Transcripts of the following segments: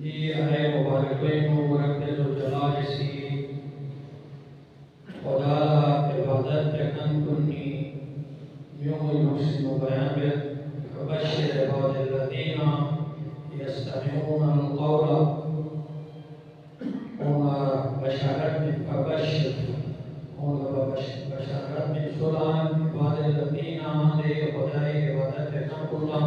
ये आए मुबारकैन रब्बिल जलाल सी खुदा इबादत कन कुन्नी यूं युहसिनु बयान फबश्शिर इबादल्लज़ीना यस्तमिऊना अल-क़ौला बशारत में फबश्शिर बशारत में सुलान इबादल्लज़ीना दे खुदाए इबादत कन कुन्ना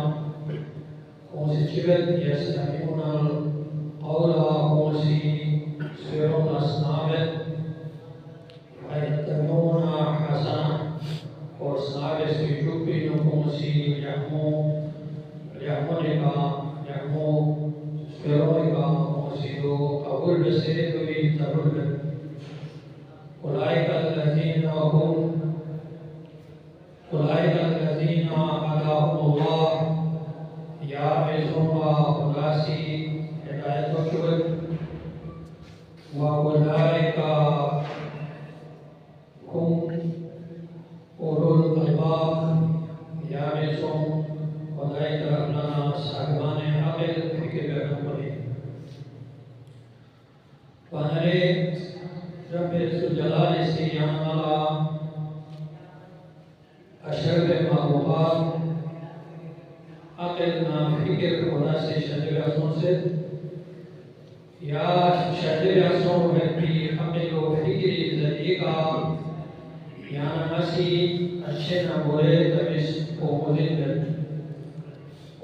कौन चिबत यस्तमिऊना अल-क़ौला कौन सिरों अस्नाबत यत्तबिऊना हसना और साबिस की चुप्पी कौन सी यहमो फिरों का कौन सी दो कबूल से कोई तरुल उलाइका अल्लज़ीना अदाहुमुल्लाह या बेजुमा उदासी हिदायत व शुक्र व उलाइका हुम उलुल अलबाब या बेजुम उलाइका लना साहिबान अक़ल फिक्र करना पड़े पहले रब्बिल जलाल से याना अशरफ महबूबात अक़ल ना फिक्र खुदा से शजरासों से या शजरासों में भी अक़ल व फिक्र ज़रिएगा याना मसी अच्छे न बुरे तमिस को मुजिद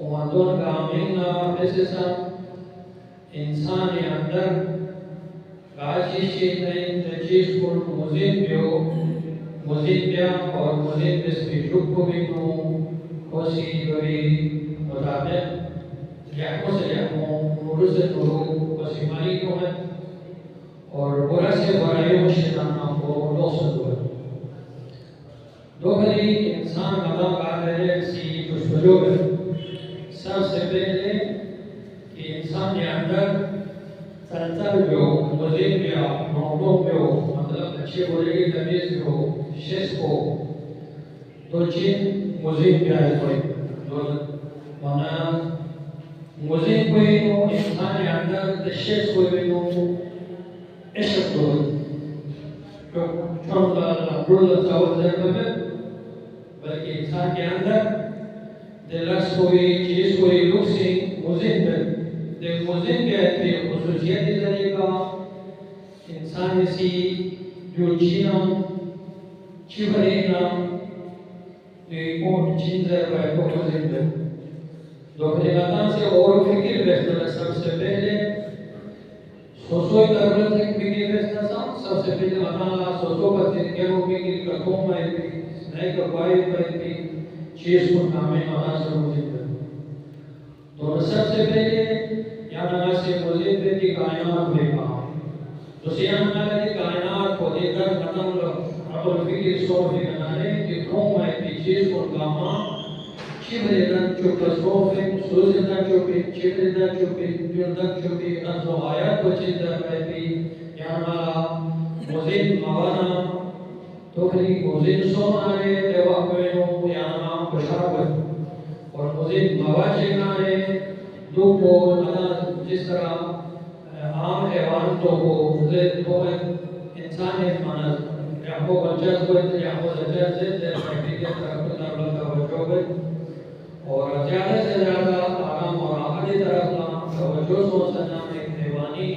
उमदों का मिलना बेसिसा इंसान अंदर गाजी चीज़ें तजीज़ को मुजिद बिया और मुजिद बिस्मी जुक्को बिनो कोसी बरी मुताबिक याको से याको मुरुज़ नूरू कोसी मारी को है और बुरा से बुराइयों शैताना को लोसन दो दोहरी इंसान मदा कादरे सी जो सुजोग सबसे पहले कि इंसान के अंदर संसार जो मुजिद बिया मौलों में हो मतलब अच्छे बुरे की तमीज़ हो शेष को तो चीज़ मुजिद बिया है कोई दो माना मुजिद कोई नो इंसान के अंदर शेष कोई नो इश्क़ दो तो चंदा रुला चावल जैसे बल्कि इंसान के अंदर दिलस कोई चीज़ कोई लुक से मुजिद के खुसूसियत तरीका इंसान सी जो चीना चिवरेना कोट चिंजर पर को मुजिद दो खिलाता से और फिक्र बेहतर सबसे पहले सोचो तरबत एक फिक्र बेहतर सबसे पहले अल्लाह सोचो पर के वो में कि कौन में नहीं का कोई पर भी चीज़ को नामे अल्लाह से मुजिद तो सबसे पहले या नगा से मुजिद की कायनात देखा तो सियाम नगा की कायनात को देखकर मतलब अकल फिक्र सोच भी बनाने कि कौन में भी चीज़ को कामा चिवरेदार चुप्पा सोफे सोचेदार चुप्पी चिवरेदार चुप्पी युद्धार चुप्पी अज़ो आयात को चिंता करती या नगा मुजिद मावाना तो फिर मुजिद सोनारे देवा कोई नो या नगा खुशाबत और मुजिद मावाचे नारे दो को अदा जिस तरह आम हैवान तो वो मुजिद तो इंसान है माना या वो बच्चा कोई या वो बच्चा से प्रैक्टिकल तरफ का तवज्जो और ज़्यादा से ज़्यादा आराम और आखिरी तरफ ना तवज्जो सोचना एक हैवानी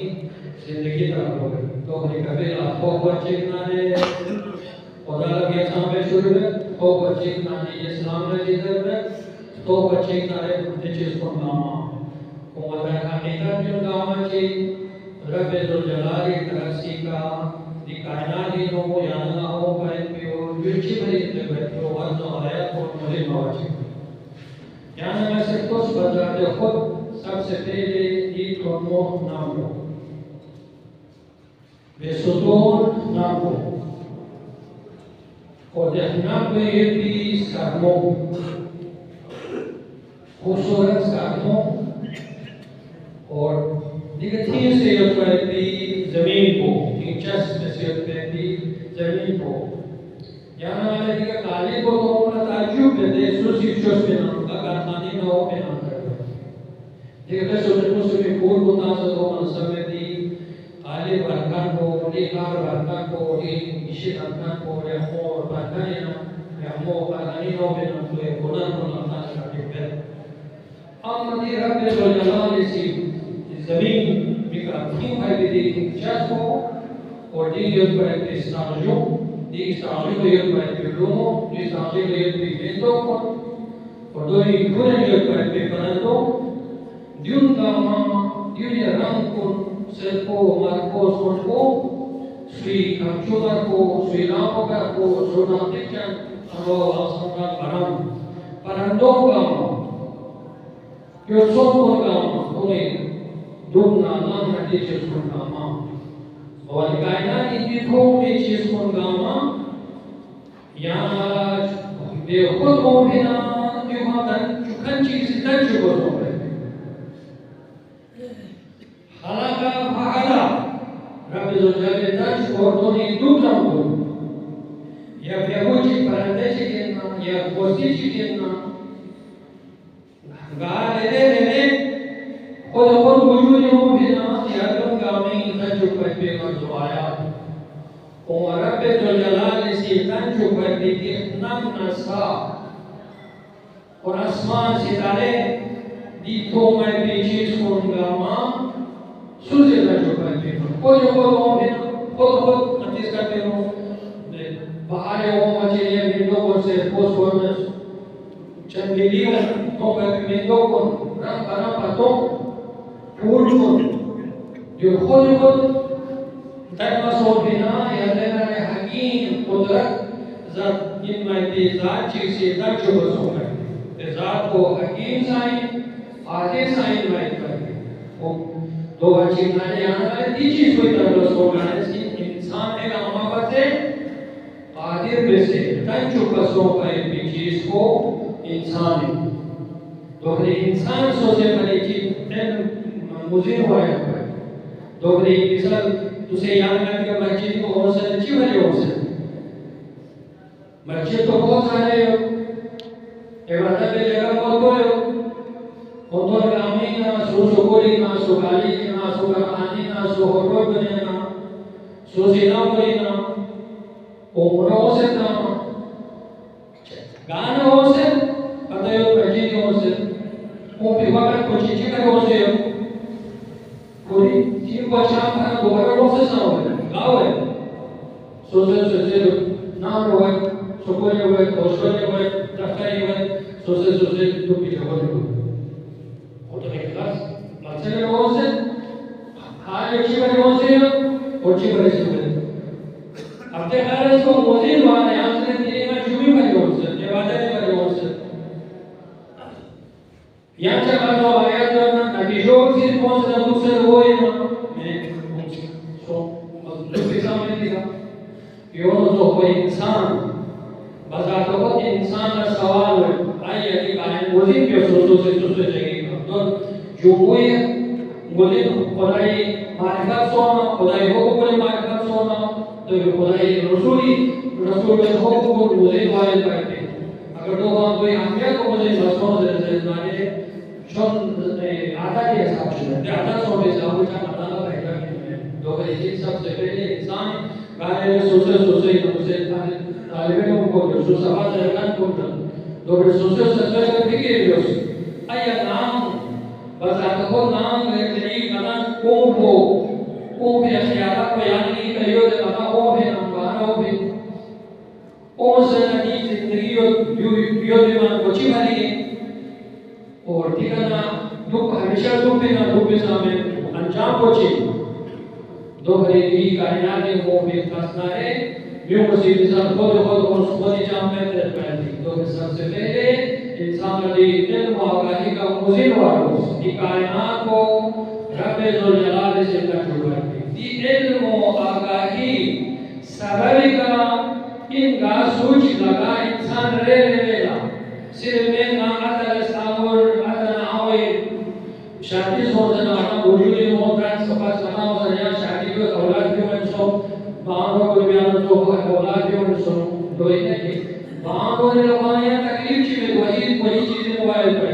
ज़िंदगी तरफ हो गई तो फिर कभी लाखों बच्चे नारे खुदा के सामने शुरू में तो बच्चे नारे इस्लाम में जिधर में तो बच्चे नारे कुछ चीज़ को नामा उमदा हकीकत जो नामा जी रब्बिल जलाल तरसी का दिखाना ही नो याना हो पाए पियो विचि भरी तो वज़न आयत को मुझे मावची याना में से कुछ बजाते खुद सबसे पहले ईद को मोह नाम लो बेसुतून नाम लो और देखना पे ये भी सामों खूबसूरत सामों और दिखती से भी ज़मीन को दिलचस्प से भी ज़मीन को यहाँ वाले दिखा काली को तो अपना ताजुब है देशों से चुस में ना का कारखाने में हो पे ना कर Kita sudah pun buta sesuatu seperti Ali bahkan ko, Likar bahkan ko, Ishi bahkan ko, Yahmo bahkan Yahmo bahkan ini noben untuk ekonomi konan terkait. Amati Rabbi Jalal isi ज़मीन बिकराती है विधि जज को और दी यूज़ पर इस्ताजो दी इस्ताजो को यूज़ पर बिलोमो दी इस्ताजो को use पर बेंटो और दो ही गुण यूज़ पर बेपनातो ड्यून कामा ड्यून या रंग को सेल्फो मार्कोस को श्री कंचुगर को श्री रामोगा को सोनातिचन अरो आसंगा बरम परंदो कामा योसों को कामा उन्हें Dumna nama teaches from Gama. और कायनात की थोक में चीज को गामा यार बेखुद हो बिना क्यों तन चुकन चीज तन चुको तो है हालाका फाला रब जो जाने तन और तो नहीं दूसरा को या बेहुची परंदे चिकेना या कोसी चिकेना गाले ले और वजूद हो बिना यादों का में तंजु पर पेगा जो आया और रब जलाल से तंजु पर भी नम नसा और आसमान सितारे दीपों में भी चीज होगा मां सूर्य तंजु पर भी कोई हो बिना खुद नतीज करते हो बाहर हो मचलिए विंडो पर से पोस्ट होना चंदेलियों तो पर विंडो को रंग बना पातो Purun, diukhudud, termasuk bina yang dengan hakim kudrat zat imati zat ciri zat coba sokai, zat ko hakim sain, आधे साइन बाइक करके वो दो बच्चे नारे आना है तीसरी कोई तरह से होना है इंसान ने हमारे से आधे पैसे तन चुका सो पाए चीज को इंसान तो इंसान सोचे पड़े कि मुझे हुआ है तो मिसाल तुझे याद करने का मस्जिद को बहुत सारे अच्छी वाले हो सकते मस्जिद तो बहुत सारे हो इबादत की जगह बहुत बड़े हो उनको आमीन ना सुसुकोरी ना सुगाली ना सुगानी ना सुहोरो बने ना सुसीना बने ना उम्रों से ना गाने हो से पता है मस्जिद हो से वो विवाह को चीज़ का हो से कोई चीज को शाम का दोबारा रोसे साव है गाव है सोचे नाम रोए सोकोरे रोए दोस्तोरे रोए तकारी रोए सोचे तो पीछे हो जाओ और तो एक क्लास बच्चे के रोसे हां अच्छी बात रोसे और अच्छी बात से अब ते हर इसको मोदी वाले यहां से तेरे में जुमी वाली रोसे ये बात है वाली रोसे यहाँ से बात हो आया तो नतीजों से कौन सा दूसरे वो है ना मैं सो दूसरे सामने दिखा क्यों तो कोई इंसान बस आप तो इंसान का सवाल है आई यदि कायन वही क्यों सोचो से दूसरे जगह तो जो वो है मुझे खुदाई मार्फत सोना खुदाई हुक्म के मार्फत सोना तो खुदाई रसूल के हुक्म को मुझे वायद करते अगर तो हम कोई अहमियत को मुझे रसूल से माने schon ada के हिसाब से ada सोच हिसाब से बताना पड़ेगा तो ये सबसे पहले इंसान गाने सोचे उसे तालिब इल्म को जो सवाल करना को तो सोचे का फिक्र है आया नाम बस आपको नाम लेने का को भी अखियारा को याद नहीं करियो तो आता वो भी नाम बाहर भी ओ से नदी जिंदगी यो दीवान को चिमारी और ठिकाना दुख हमेशा दुख में सामने अंजाम पहुंचे दो खरीदी कायनात में वो बेफासना है यो मसीह इंसान खुद और जाम में रहती तो सबसे पहले इंसान ने इल्म और आगाही का मुजीब वालों की कायनात को रब जलाल से जुड़ा दी इल्म और आगाही सबब का इनका सूझ लगा इंसान रे लेला सिर्फ में ना अतल सामर अतल आवे शादी सोचना ना वजूद मोहब्बत सफा सना और या शादी को औलाद के मन सो बांगो को बयान तो औलाद के मन सो तो ये बांगो ने लगाया तकलीफ ची में वही चीजें मोबाइल पर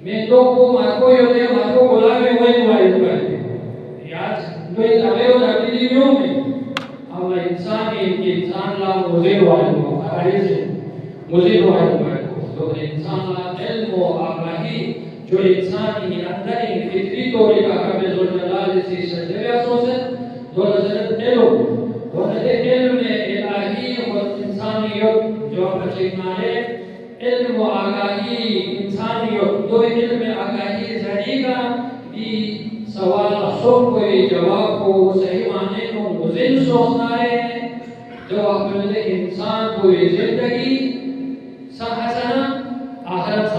मैं तो को माको योदे माको गुलामी वही वाइल करते याद तो ये तबे वो तबदीली क्यों में अब इंसान ला मुझे वाइल को आगे से मुझे वाइल को तो इंसान ला इल्म और आगाही जो इंसान के अंदर ही फितरी तौर का कबे जुल जलाल से सजया सोचे तो नजर तेलो तो नजर इल्म में इलाही और इंसानियत जो बचनाए इल्म और आगाही इंसानियत दो इल्म में आगाही जरीगा भी सवाल सब कोई जवाब को सही माने को मुजिल सोचना है जो अपने इंसान पूरी जिंदगी सहसना आखिरत